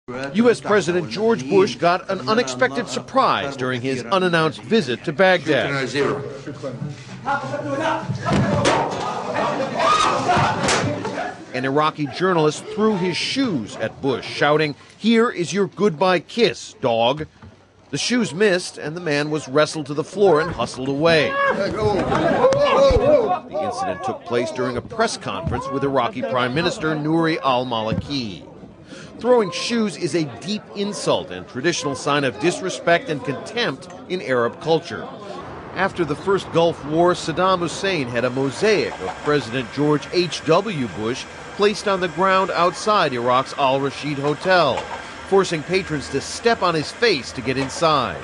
U.S. President George Bush got an unexpected surprise during his unannounced visit to Baghdad. An Iraqi journalist threw his shoes at Bush, shouting, "Here is your goodbye kiss, dog." The shoes missed, and the man was wrestled to the floor and hustled away. The incident took place during a press conference with Iraqi Prime Minister Nouri al-Maliki. Throwing shoes is a deep insult and traditional sign of disrespect and contempt in Arab culture. After the first Gulf War, Saddam Hussein had a mosaic of President George H.W. Bush placed on the ground outside Iraq's Al-Rashid Hotel, forcing patrons to step on his face to get inside.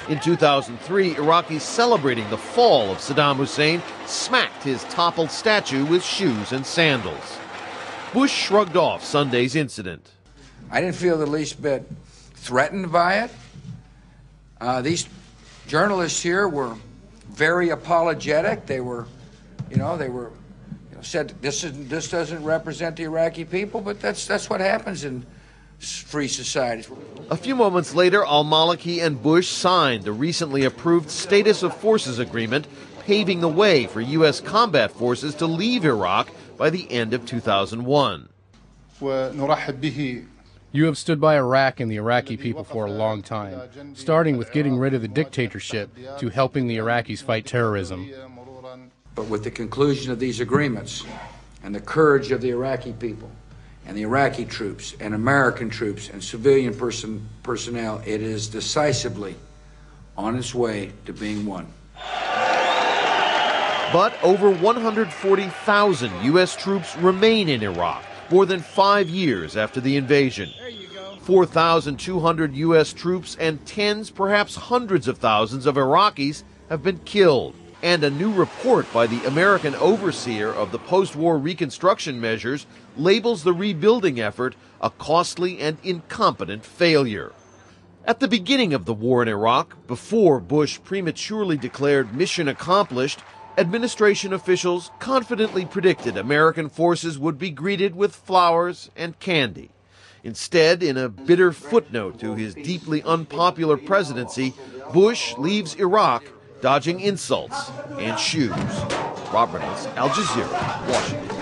In 2003, Iraqis celebrating the fall of Saddam Hussein smacked his toppled statue with shoes and sandals. Bush shrugged off Sunday's incident. I didn't feel the least bit threatened by it. These journalists here were very apologetic. They said this doesn't represent the Iraqi people, but that's what happens in free societies. A few moments later, al-Maliki and Bush signed the recently approved Status of Forces Agreement, paving the way for U.S. combat forces to leave Iraq by the end of 2001. You have stood by Iraq and the Iraqi people for a long time, starting with getting rid of the dictatorship to helping the Iraqis fight terrorism. But with the conclusion of these agreements and the courage of the Iraqi people and the Iraqi troops and American troops and civilian personnel, it is decisively on its way to being won. But over 140,000 U.S. troops remain in Iraq, more than 5 years after the invasion. 4,200 U.S. troops and tens, perhaps hundreds of thousands of Iraqis have been killed. And a new report by the American overseer of the post-war reconstruction measures labels the rebuilding effort a costly and incompetent failure. At the beginning of the war in Iraq, before Bush prematurely declared mission accomplished, administration officials confidently predicted American forces would be greeted with flowers and candy. Instead, in a bitter footnote to his deeply unpopular presidency, Bush leaves Iraq dodging insults and shoes. Rob Reynolds, Al Jazeera, Washington.